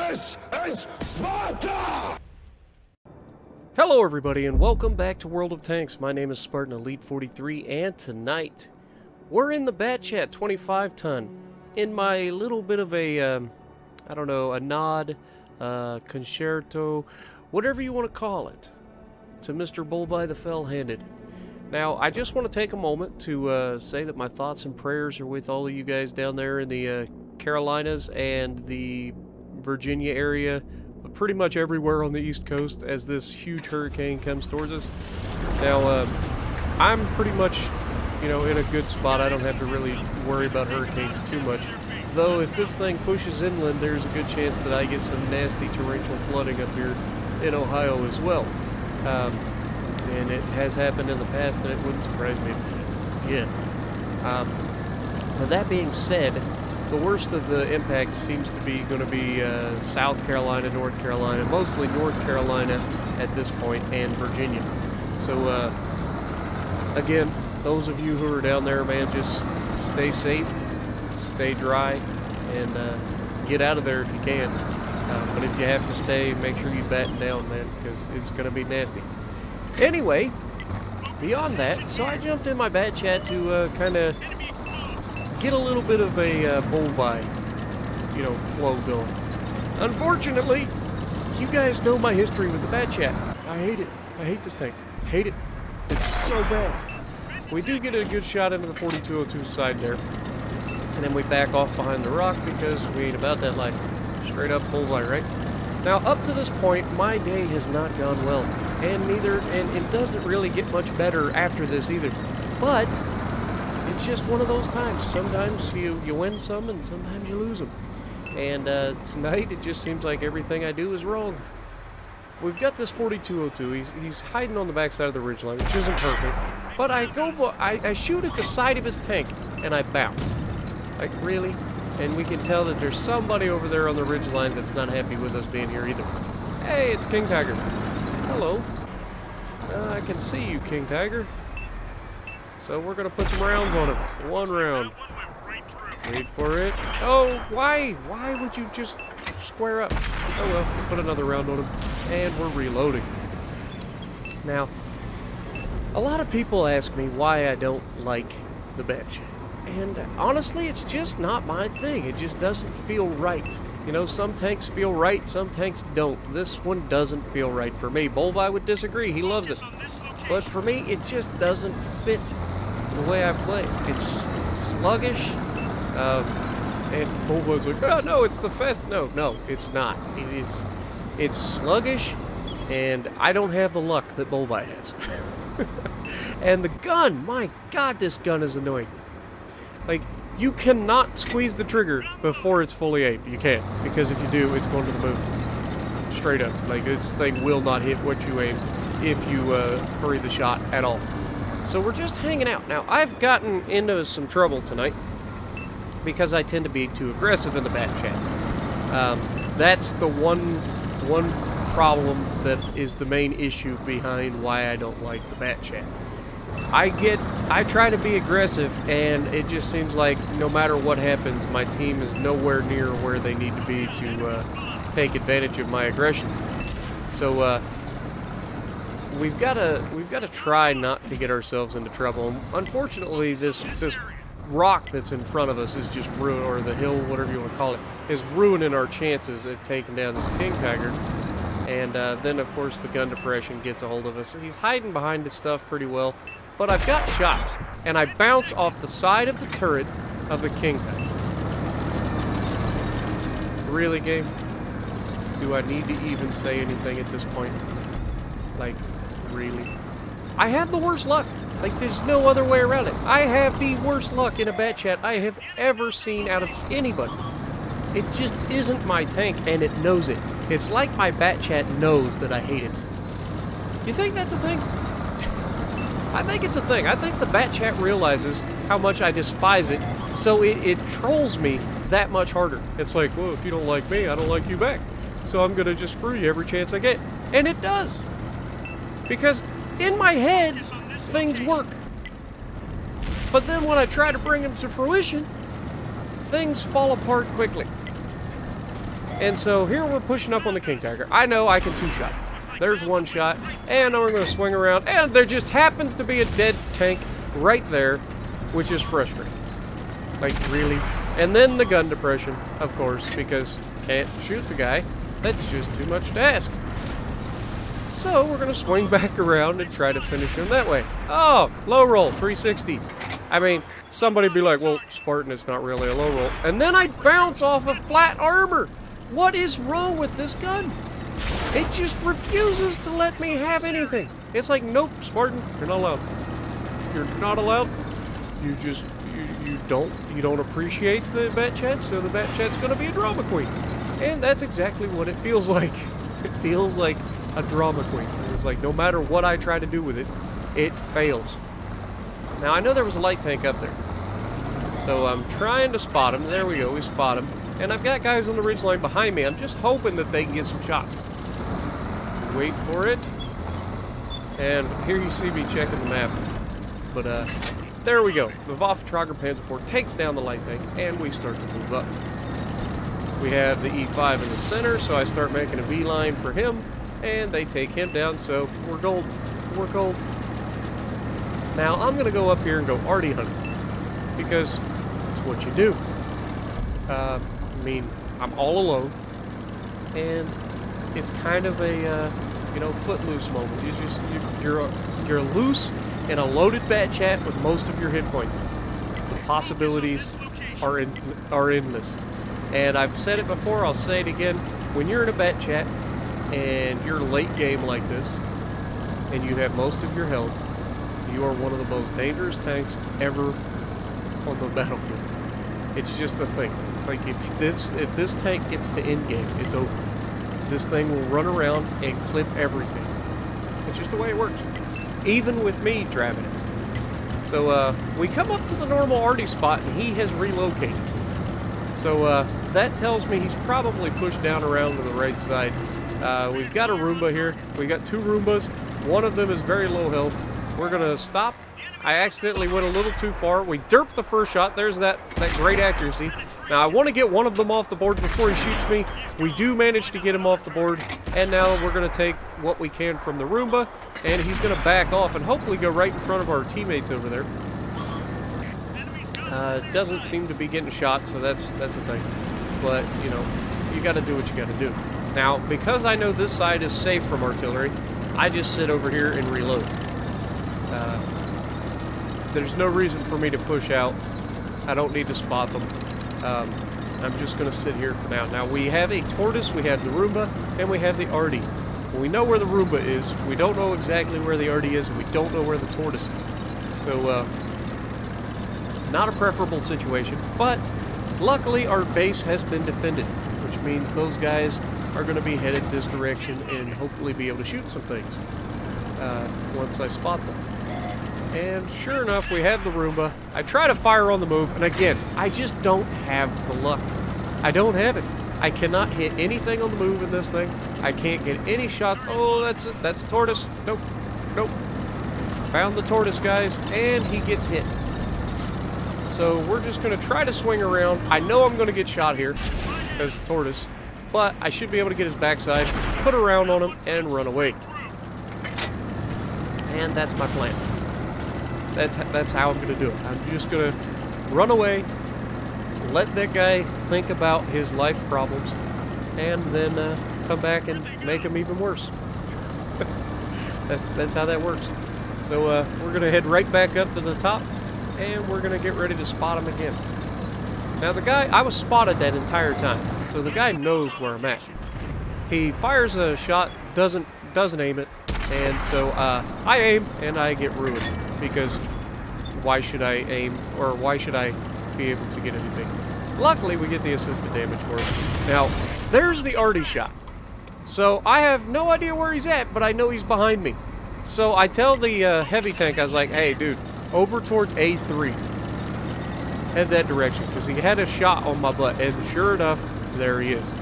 This is Sparta! Hello everybody and welcome back to World of Tanks. My name is Spartan Elite 43 and tonight we're in the Bat Chat 25 ton in my little bit of a, I don't know, a nod, concerto, whatever you want to call it, to Mr. Bullvyi the Fell-Handed. Now, I just want to take a moment to say that my thoughts and prayers are with all of you guys down there in the Carolinas and the Virginia area, but pretty much everywhere on the East Coast as this huge hurricane comes towards us. Now, I'm pretty much, you know, in a good spot. I don't have to really worry about hurricanes too much. Though, if this thing pushes inland, there's a good chance that I get some nasty torrential flooding up here in Ohio as well. And it has happened in the past, and it wouldn't surprise me again. But that being said, the worst of the impact seems to be going to be South Carolina, North Carolina, mostly North Carolina at this point, and Virginia. So, again, those of you who are down there, man, just stay safe, stay dry, and get out of there if you can. But if you have to stay, make sure you batten down, man, because it's going to be nasty. Anyway, beyond that, so I jumped in my Bat Chat to kind of get a little bit of a Bullvyi, you know, flow going. Unfortunately, you guys know my history with the Bat Chat. I hate it. I hate this tank. Hate it. It's so bad. We do get a good shot into the 4202 side there, and then we back off behind the rock because we ain't about that life. Straight up Bullvyi, right? Now, up to this point, my day has not gone well. And it doesn't really get much better after this either. But it's just one of those times. Sometimes you win some and sometimes you lose them. And tonight it just seems like everything I do is wrong. We've got this 4202. He's hiding on the backside of the ridgeline, which isn't perfect. But I shoot at the side of his tank and I bounce. Like, really? And we can tell that there's somebody over there on the ridgeline that's not happy with us being here either. Hey, it's King Tiger. Hello. I can see you, King Tiger. So we're going to put some rounds on him. One round. Wait for it. Oh, why? Why would you just square up? Oh well, put another round on him. And we're reloading. Now, a lot of people ask me why I don't like the Bat Chat. And honestly, it's just not my thing. It just doesn't feel right. You know, some tanks feel right, some tanks don't. This one doesn't feel right for me. Bullvyi would disagree. He loves it. But for me, it just doesn't fit the way I play. It's sluggish. And Bullvyi's like, oh, no, it's the fast. No, it's not. It's sluggish, and I don't have the luck that Bullvyi has. And the gun, my God, this gun is annoying. Like, you cannot squeeze the trigger before it's fully aimed. You can't, because if you do, it's going to the moon. Straight up. Like, this thing will not hit what you aim if you hurry the shot at all. So we're just hanging out. Now, I've gotten into some trouble tonight because I tend to be too aggressive in the Bat Chat. That's the one problem that is the main issue behind why I don't like the Bat Chat. I try to be aggressive, and it just seems like no matter what happens, my team is nowhere near where they need to be to take advantage of my aggression. So we've got to try not to get ourselves into trouble. Unfortunately, this rock that's in front of us is just ruining, or the hill, whatever you want to call it, is ruining our chances at taking down this King Tiger. And then, of course, the gun depression gets a hold of us. He's hiding behind this stuff pretty well. But I've got shots, and I bounce off the side of the turret of the King Tiger. Really, game? Do I need to even say anything at this point? Like, really? I have the worst luck. Like, there's no other way around it. I have the worst luck in a Bat Chat I have ever seen out of anybody. It just isn't my tank, and it knows it. It's like my Bat Chat knows that I hate it. You think that's a thing? I think it's a thing. I think the Bat Chat realizes how much I despise it, so it trolls me that much harder. It's like, well, if you don't like me, I don't like you back. So I'm going to just screw you every chance I get. And it does. Because in my head, things work. But then when I try to bring them to fruition, things fall apart quickly. And so here we're pushing up on the King Tiger. I know I can two-shot. There's one shot, and we're going to swing around, and there just happens to be a dead tank right there, which is frustrating. Like, really? And then the gun depression, of course, because can't shoot the guy. That's just too much to ask. So we're going to swing back around and try to finish him that way. Oh, low roll, 360. I mean, somebody be like, well, Spartan, it's not really a low roll. And then I bounce off of flat armor. What is wrong with this gun? It just refuses to let me have anything. It's like, nope, Spartan, you're not allowed. You're not allowed. You just, you don't appreciate the bat chat, so the bat chat's going to be a drama queen. And that's exactly what it feels like. It feels like a drama queen. It's like, no matter what I try to do with it, it fails. Now, I know there was a light tank up there. So I'm trying to spot him. There we go, we spot him. And I've got guys on the ridgeline behind me. I'm just hoping that they can get some shots. Wait for it. And here you see me checking the map. But, there we go. The Waffentrager Panzer IV takes down the light tank, and we start to move up. We have the E5 in the center, so I start making a V-line for him, and they take him down, so we're gold. We're gold. Now, I'm going to go up here and go arty hunting, because it's what you do. I mean, I'm all alone, and it's kind of a, you know, footloose moment. You're loose in a loaded bat chat with most of your hit points. The possibilities are endless. And I've said it before, I'll say it again. When you're in a bat chat, and you're late game like this, and you have most of your health, you are one of the most dangerous tanks ever on the battlefield. It's just a thing. Like, if this tank gets to end game, it's over. This thing will run around and clip everything. It's just the way it works. Even with me driving it. So, we come up to the normal arty spot, and he has relocated. So, that tells me he's probably pushed down around to the right side. We've got a Roomba here. We got two Roombas. One of them is very low health. We're going to stop. I accidentally went a little too far. We derped the first shot. There's that great accuracy. Now, I want to get one of them off the board before he shoots me. We do manage to get him off the board. And now we're going to take what we can from the Roomba. And he's going to back off and hopefully go right in front of our teammates over there. Doesn't seem to be getting shot, so that's a thing. But, you know, you got to do what you got to do. Now, because I know this side is safe from artillery, I just sit over here and reload. There's no reason for me to push out. I don't need to spot them. I'm just going to sit here for now. Now, we have a Tortoise, we have the Roomba, and we have the Arty. We know where the Roomba is. We don't know exactly where the Arty is, and we don't know where the Tortoise is. So, not a preferable situation, but luckily our base has been defended, which means those guys are going to be headed this direction and hopefully be able to shoot some things once I spot them. And sure enough, we have the Roomba. I try to fire on the move, and again, I just don't have the luck. I don't have it. I cannot hit anything on the move in this thing. I can't get any shots. Oh, that's a Tortoise. Nope. Nope. Found the Tortoise, guys, and he gets hit. So we're just going to try to swing around. I know I'm going to get shot here as a Tortoise, but I should be able to get his backside, put a round on him, and run away. And that's my plan. That's how I'm going to do it. I'm just going to run away, let that guy think about his life problems, and then come back and make him even worse. That's how that works. So we're going to head right back up to the top, and we're going to get ready to spot him again. Now the guy, I was spotted that entire time, so the guy knows where I'm at. He fires a shot, doesn't aim it, and so I aim and I get ruined, because why should I aim, or why should I be able to get anything? Luckily, we get the assisted damage for it. Now, there's the Arty shot. So I have no idea where he's at, but I know he's behind me. So I tell the heavy tank, I was like, hey, dude, over towards A3. Head that direction, because he had a shot on my butt, and sure enough, there he is.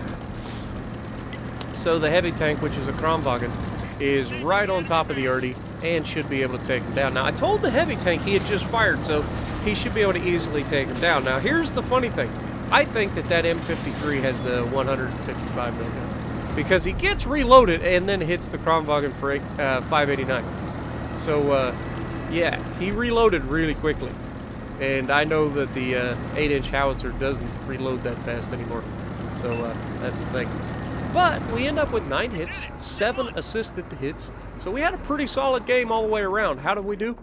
So the heavy tank, which is a Kramwagen, is right on top of the Arty and should be able to take him down. Now, I told the heavy tank he had just fired, so he should be able to easily take him down. Now, here's the funny thing. I think that M53 has the 155 milligun because he gets reloaded and then hits the Kranwagen for 589. So, yeah, he reloaded really quickly. And I know that the 8-inch howitzer doesn't reload that fast anymore. So, that's the thing. But we end up with 9 hits, 7 assisted hits. So we had a pretty solid game all the way around. How did we do?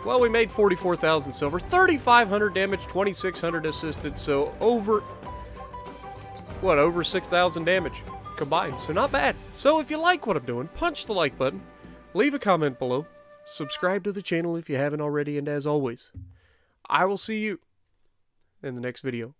Well, we made 44,000 silver, 3,500 damage, 2,600 assisted, so over 6,000 damage combined, so not bad. So if you like what I'm doing, punch the like button, leave a comment below, subscribe to the channel if you haven't already, and as always, I will see you in the next video.